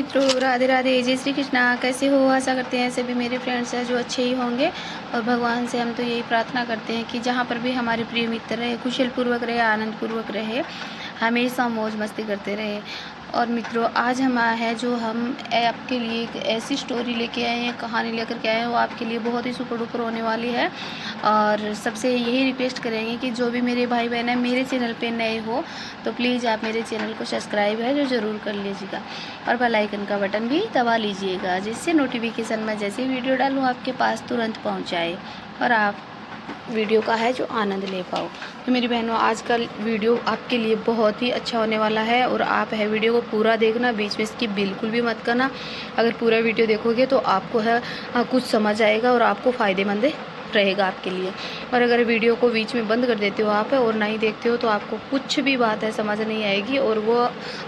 मित्रों, राधे राधे, जय श्री कृष्णा। कैसे हो? आशा करते हैं सभी मेरे फ्रेंड्स हैं जो अच्छे ही होंगे। और भगवान से हम तो यही प्रार्थना करते हैं कि जहाँ पर भी हमारे प्रिय मित्र रहे, कुशलपूर्वक रहे, आनंदपूर्वक रहे, हमेशा मौज मस्ती करते रहे। और मित्रों, आज हम आए हैं जो हम आपके लिए एक ऐसी स्टोरी लेके आए हैं, कहानी लेकर के आए हैं, वो आपके लिए बहुत ही सुपर डुपर होने वाली है। और सबसे यही रिक्वेस्ट करेंगे कि जो भी मेरे भाई बहन हैं मेरे चैनल पे नए हो तो प्लीज़ आप मेरे चैनल को सब्सक्राइब है जो ज़रूर कर लीजिएगा और बेल आइकन का बटन भी दबा लीजिएगा, जिससे नोटिफिकेशन में जैसे वीडियो डालूँ आपके पास तुरंत पहुँच जाए और आप वीडियो का है जो आनंद ले पाओ। तो मेरी बहनों, आज का वीडियो आपके लिए बहुत ही अच्छा होने वाला है और आप है वीडियो को पूरा देखना, बीच में इसकी बिल्कुल भी मत करना। अगर पूरा वीडियो देखोगे तो आपको है कुछ समझ आएगा और आपको फ़ायदेमंद रहेगा आपके लिए। और अगर वीडियो को बीच में बंद कर देते हो आप और नहीं देखते हो तो आपको कुछ भी बात है समझ नहीं आएगी और वो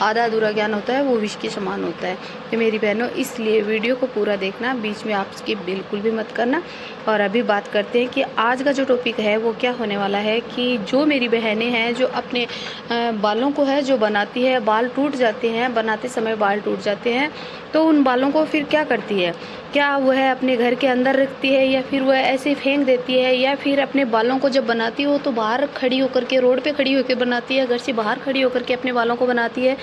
आधा अधूरा ज्ञान होता है, वो विष के समान होता है। तो मेरी बहनों, इसलिए वीडियो को पूरा देखना, बीच में आप स्किप बिल्कुल भी मत करना। और अभी बात करते हैं कि आज का जो टॉपिक है वो क्या होने वाला है कि जो मेरी बहनें हैं जो अपने बालों को है जो बनाती है, बाल टूट जाते हैं, बनाते समय बाल टूट जाते हैं, तो उन बालों को फिर क्या करती है? क्या वह अपने घर के अंदर रखती है या फिर वह ऐसे फेंक देती है, या फिर अपने बालों को जब बनाती हो तो बाहर खड़ी होकर के, रोड पे खड़ी होकर बनाती है, घर से बाहर खड़ी होकर के अपने बालों को बनाती है,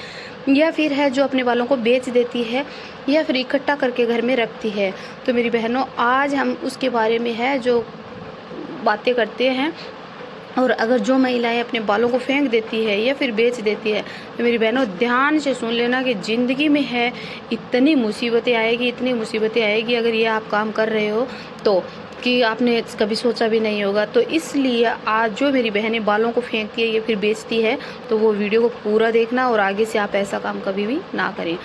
या फिर है जो अपने बालों को बेच देती है, या फिर इकट्ठा करके घर में रखती है? तो मेरी बहनों, आज हम उसके बारे में है जो बातें करते हैं। और अगर जो महिलाएं अपने बालों को फेंक देती है या फिर बेच देती है तो मेरी बहनों ध्यान से सुन लेना कि ज़िंदगी में है इतनी मुसीबतें आएगी, इतनी मुसीबतें आएगी अगर ये आप काम कर रहे हो तो, कि आपने कभी सोचा भी नहीं होगा। तो इसलिए आज जो मेरी बहनें बालों को फेंकती है या फिर बेचती है तो वो वीडियो को पूरा देखना और आगे से आप ऐसा काम कभी भी ना करें।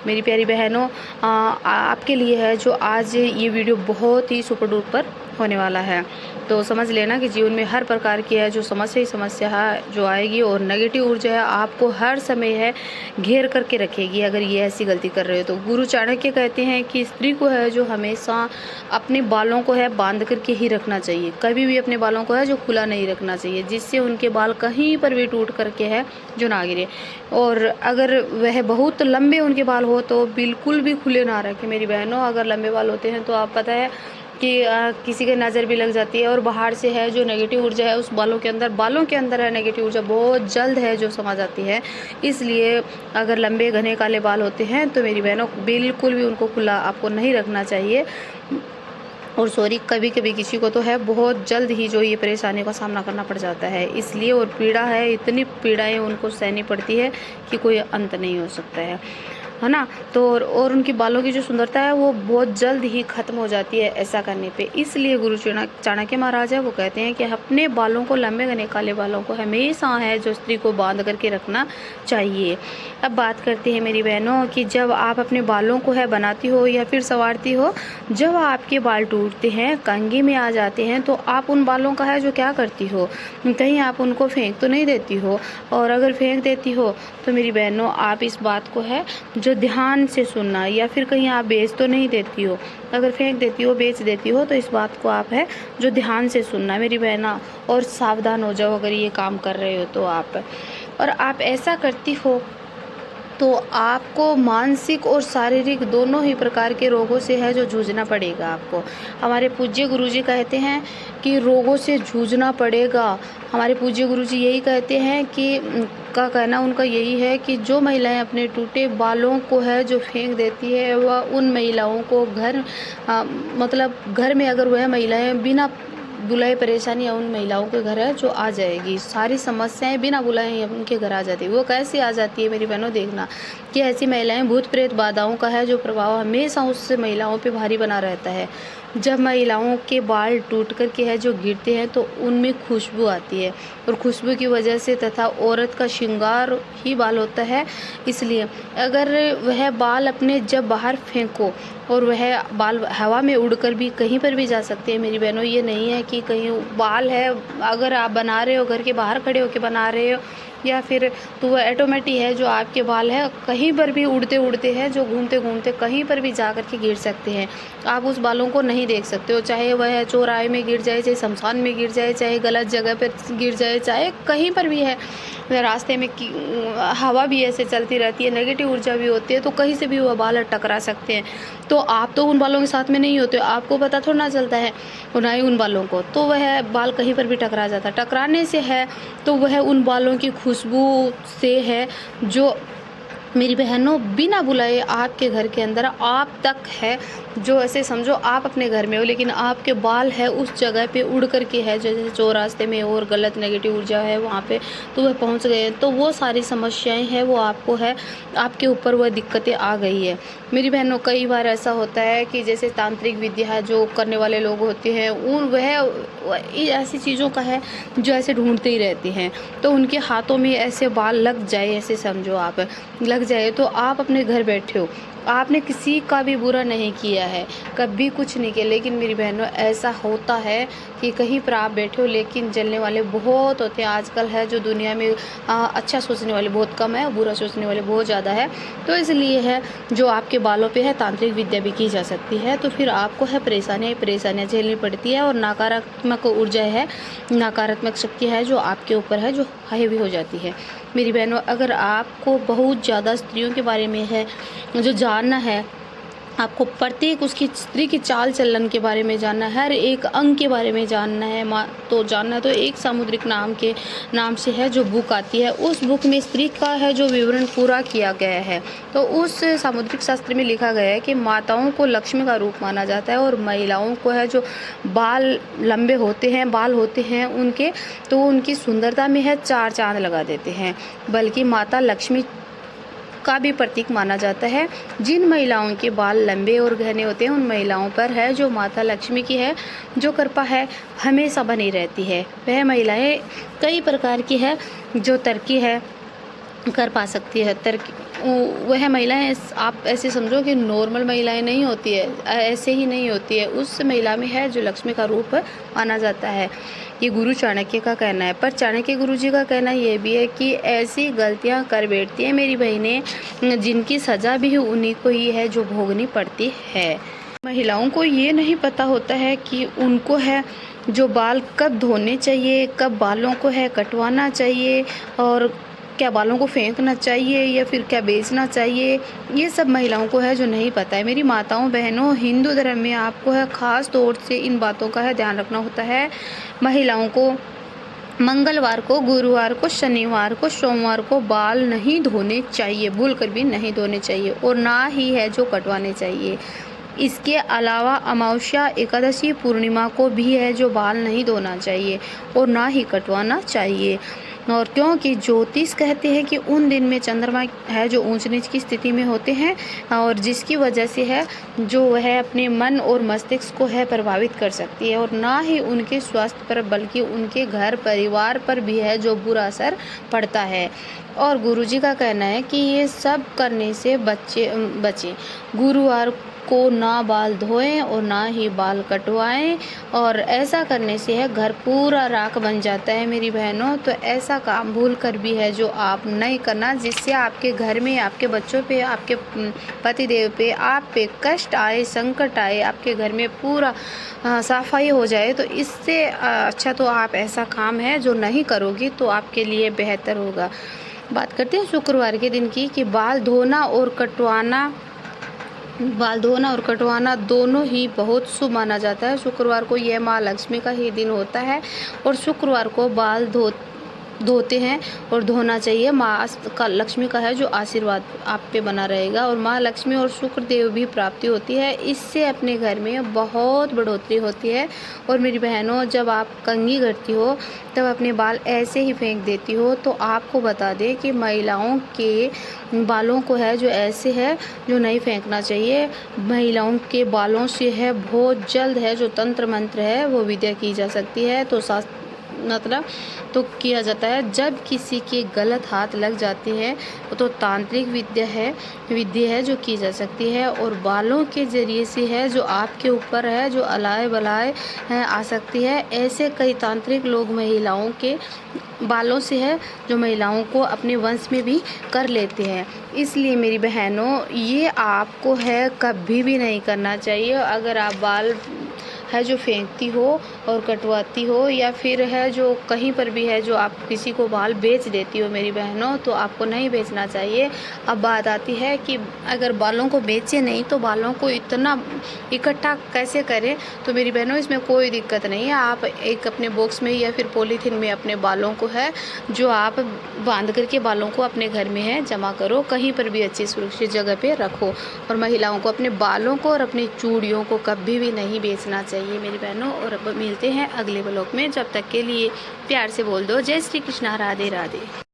मेरी प्यारी बहनों, आपके लिए है जो आज ये वीडियो बहुत ही सुपर डुपर होने वाला है। तो समझ लेना कि जीवन में हर प्रकार की है जो समस्या है जो आएगी और नेगेटिव ऊर्जा है आपको हर समय है घेर करके रखेगी अगर ये ऐसी गलती कर रहे हो तो। गुरु चाणक्य कहते हैं कि स्त्री को है जो हमेशा अपने बालों को है बांध करके ही रखना चाहिए, कभी भी अपने बालों को है जो खुला नहीं रखना चाहिए, जिससे उनके बाल कहीं पर भी टूट करके है जो ना गिरे। और अगर वह बहुत लंबे उनके बाल हो तो बिल्कुल भी खुले ना रखें मेरी बहनों। अगर लंबे बाल होते हैं तो आप पता है कि किसी के नज़र भी लग जाती है और बाहर से है जो नेगेटिव ऊर्जा है उस बालों के अंदर है नेगेटिव ऊर्जा बहुत जल्द है जो समा जाती है। इसलिए अगर लंबे घने काले बाल होते हैं तो मेरी बहनों बिल्कुल भी उनको खुला आपको नहीं रखना चाहिए। और सॉरी, कभी कभी किसी को तो है बहुत जल्द ही जो ये परेशानी का सामना करना पड़ जाता है, इसलिए और पीड़ा है, इतनी पीड़ाएं उनको सहनी पड़ती है कि कोई अंत नहीं हो सकता है ना। तो और उनकी बालों की जो सुंदरता है वो बहुत जल्द ही ख़त्म हो जाती है ऐसा करने पे। इसलिए गुरु चाणक्य महाराज है वो कहते हैं कि अपने बालों को, लंबे घने काले बालों को हमेशा है जो स्त्री को बांध करके रखना चाहिए। अब बात करते हैं मेरी बहनों कि जब आप अपने बालों को है बनाती हो या फिर संवारती हो, जब आपके बाल टूटते हैं, कंघी में आ जाते हैं, तो आप उन बालों का है जो क्या करती हो? कहीं आप उनको फेंक तो नहीं देती हो? और अगर फेंक देती हो तो मेरी बहनों आप इस बात को है जो ध्यान से सुनना, या फिर कहीं आप बेच तो नहीं देती हो? अगर फेंक देती हो, बेच देती हो तो इस बात को आप है जो ध्यान से सुनना मेरी बहना, और सावधान हो जाओ अगर ये काम कर रहे हो तो आप। और आप ऐसा करती हो तो आपको मानसिक और शारीरिक दोनों ही प्रकार के रोगों से है जो जूझना पड़ेगा आपको। हमारे पूज्य गुरुजी कहते हैं कि रोगों से जूझना पड़ेगा। हमारे पूज्य गुरुजी यही कहते हैं कि का कहना उनका यही है कि जो महिलाएं अपने टूटे बालों को है जो फेंक देती है वह उन महिलाओं को मतलब घर में अगर वह महिलाएं बिना बुलाए परेशानी उन महिलाओं के घर है जो आ जाएगी, सारी समस्याएं बिना बुलाए उनके घर आ जाती है। वो कैसे आ जाती है मेरी बहनों? देखना कि ऐसी महिलाएं भूत प्रेत बाधाओं का है जो प्रभाव हमेशा उस महिलाओं पे भारी बना रहता है। जब महिलाओं के बाल टूट कर के है जो गिरते हैं तो उनमें खुशबू आती है और खुशबू की वजह से तथा औरत का श्रृंगार ही बाल होता है। इसलिए अगर वह बाल अपने जब बाहर फेंको और वह बाल हवा में उड़कर भी कहीं पर भी जा सकते हैं मेरी बहनों। ये नहीं है कि कहीं बाल है अगर आप बना रहे हो घर के बाहर खड़े होकर बना रहे हो या फिर तो वो ऑटोमेटिक है जो आपके बाल है कहीं पर भी उड़ते उड़ते हैं, जो घूमते घूमते कहीं पर भी जा कर के गिर सकते हैं। आप उस बालों को नहीं देख सकते हो, चाहे वह चौराहे में गिर जाए, चाहे शमशान में गिर जाए, चाहे गलत जगह पर गिर जाए, चाहे कहीं पर भी है, रास्ते में हवा भी ऐसे चलती रहती है, नेगेटिव ऊर्जा भी होती है, तो कहीं से भी वह बाल टकरा सकते हैं। तो आप तो उन बालों के साथ में नहीं होते हो, आपको पता थोड़ा ना चलता है, और ना ही उन बालों को, तो वह बाल कहीं पर भी टकरा जाता है। टकराने से है तो वह उन बालों की खुशबू से है जो मेरी बहनों बिना बुलाए आपके घर के अंदर आप तक है, जो ऐसे समझो आप अपने घर में हो लेकिन आपके बाल है उस जगह पे उड़ कर के है, जैसे चौरास्ते में और गलत नेगेटिव ऊर्जा है वहाँ पे, तो वह पहुँच गए हैं, तो वो सारी समस्याएं हैं वो आपको है, आपके ऊपर वह दिक्कतें आ गई है। मेरी बहनों कई बार ऐसा होता है कि जैसे तांत्रिक विद्या जो करने वाले लोग होते हैं वह ऐसी चीज़ों का है जो ऐसे ढूंढते ही रहते हैं, तो उनके हाथों में ऐसे बाल लग जाए, ऐसे समझो आप लग जाए, तो आप अपने घर बैठे हो, आपने किसी का भी बुरा नहीं किया है, कभी कुछ नहीं किया, लेकिन मेरी बहनों ऐसा होता है कि कहीं पर आप बैठे हो लेकिन जलने वाले बहुत होते हैं। आजकल है जो दुनिया में अच्छा सोचने वाले बहुत कम है, बुरा सोचने वाले बहुत ज़्यादा है, तो इसलिए है जो आपके बालों पे है तांत्रिक विद्या भी की जा सकती है, तो फिर आपको है परेशानियाँ झेलनी पड़ती है, और नकारात्मक ऊर्जा है, नकारात्मक शक्ति है जो आपके ऊपर है जो हावी हो जाती है। मेरी बहनों अगर आपको बहुत ज़्यादा स्त्रियों के बारे में है जो जानना है, आपको प्रत्येक उसकी स्त्री की चाल चलन के बारे में जानना है, हर एक अंग के बारे में जानना है तो एक सामुद्रिक नाम से है जो बुक आती है, उस बुक में स्त्री का है जो विवरण पूरा किया गया है। तो उस सामुद्रिक शास्त्र में लिखा गया है कि माताओं को लक्ष्मी का रूप माना जाता है, और महिलाओं को है जो बाल लंबे होते हैं, बाल होते हैं उनके, तो उनकी सुंदरता में है 4 चांद लगा देते हैं, बल्कि माता लक्ष्मी का भी प्रतीक माना जाता है। जिन महिलाओं के बाल लंबे और घने होते हैं उन महिलाओं पर है जो माता लक्ष्मी की है जो कृपा है हमेशा बनी रहती है। वह महिलाएं कई प्रकार की है जो तरक्की है कर पा सकती है। वह महिलाएं आप ऐसे समझो कि नॉर्मल महिलाएं नहीं होती है, ऐसे ही नहीं होती है, उस महिला में है जो लक्ष्मी का रूप माना जाता है। ये गुरु चाणक्य का कहना है, पर चाणक्य गुरु जी का कहना ये भी है कि ऐसी गलतियां कर बैठती है मेरी बहनें जिनकी सज़ा भी उन्हीं को ही है जो भोगनी पड़ती है। महिलाओं को ये नहीं पता होता है कि उनको है जो बाल कब धोने चाहिए, कब बालों को है कटवाना चाहिए, और क्या बालों को फेंकना चाहिए या फिर क्या बेचना चाहिए, ये सब महिलाओं को है जो नहीं पता है। मेरी माताओं बहनों, हिंदू धर्म में आपको है ख़ास तौर से इन बातों का है ध्यान रखना होता है। महिलाओं को मंगलवार को, गुरुवार को, शनिवार को, सोमवार को बाल नहीं धोने चाहिए, भूल कर भी नहीं धोने चाहिए, और ना ही है जो कटवाने चाहिए। इसके अलावा अमावस्या, एकादशी, पूर्णिमा को भी है जो बाल नहीं धोना चाहिए और ना ही कटवाना चाहिए। और क्योंकि ज्योतिष कहते हैं कि उन दिन में चंद्रमा है जो ऊंच नीच की स्थिति में होते हैं, और जिसकी वजह से है जो वह अपने मन और मस्तिष्क को है प्रभावित कर सकती है, और ना ही उनके स्वास्थ्य पर बल्कि उनके घर परिवार पर भी है जो बुरा असर पड़ता है। और गुरुजी का कहना है कि ये सब करने से बचें। गुरुवार को ना बाल धोएं और ना ही बाल कटवाएं, और ऐसा करने से है घर पूरा राख बन जाता है मेरी बहनों। तो ऐसा काम भूल कर भी है जो आप नहीं करना, जिससे आपके घर में, आपके बच्चों पे, आपके पतिदेव पे, आप पे कष्ट आए, संकट आए, आपके घर में पूरा सफाई हो जाए। तो इससे अच्छा तो आप ऐसा काम है जो नहीं करोगी तो आपके लिए बेहतर होगा। बात करते हैं शुक्रवार के दिन की कि बाल धोना और कटवाना दोनों ही बहुत शुभ माना जाता है। शुक्रवार को यह माँ लक्ष्मी का ही दिन होता है, और शुक्रवार को बाल धोते हैं और धोना चाहिए। माँ का लक्ष्मी का है जो आशीर्वाद आप पे बना रहेगा, और माँ लक्ष्मी और शुक्र देव भी प्राप्ति होती है। इससे अपने घर में बहुत बढ़ोतरी होती है। और मेरी बहनों, जब आप कंघी करती हो तब अपने बाल ऐसे ही फेंक देती हो, तो आपको बता दें कि महिलाओं के बालों को है जो ऐसे है जो नहीं फेंकना चाहिए। महिलाओं के बालों से है बहुत जल्द है जो तंत्र मंत्र है वो विद्या की जा सकती है। तो मतलब तो किया जाता है। जब किसी के गलत हाथ लग जाती है तो तांत्रिक विद्या है जो की जा सकती है, और बालों के ज़रिए से है जो आपके ऊपर है जो अलाए बलाए आ सकती है। ऐसे कई तांत्रिक लोग महिलाओं के बालों से है जो महिलाओं को अपने वंश में भी कर लेते हैं। इसलिए मेरी बहनों, ये आपको है कभी भी नहीं करना चाहिए। अगर आप बाल है जो फेंकती हो और कटवाती हो, या फिर है जो कहीं पर भी है जो आप किसी को बाल बेच देती हो मेरी बहनों, तो आपको नहीं बेचना चाहिए। अब बात आती है कि अगर बालों को बेचे नहीं तो बालों को इतना इकट्ठा कैसे करें। तो मेरी बहनों, इसमें कोई दिक्कत नहीं है। आप एक अपने बॉक्स में या फिर पॉलीथीन में अपने बालों को है जो आप बांध करके बालों को अपने घर में है जमा करो, कहीं पर भी अच्छी सुरक्षित जगह पे रखो। और महिलाओं को अपने बालों को और अपनी चूड़ियों को कभी भी नहीं बेचना चाहिए मेरी बहनों। और अब मिलते हैं अगले ब्लॉग में, जब तक के लिए प्यार से बोल दो जय श्री कृष्णा, राधे राधे।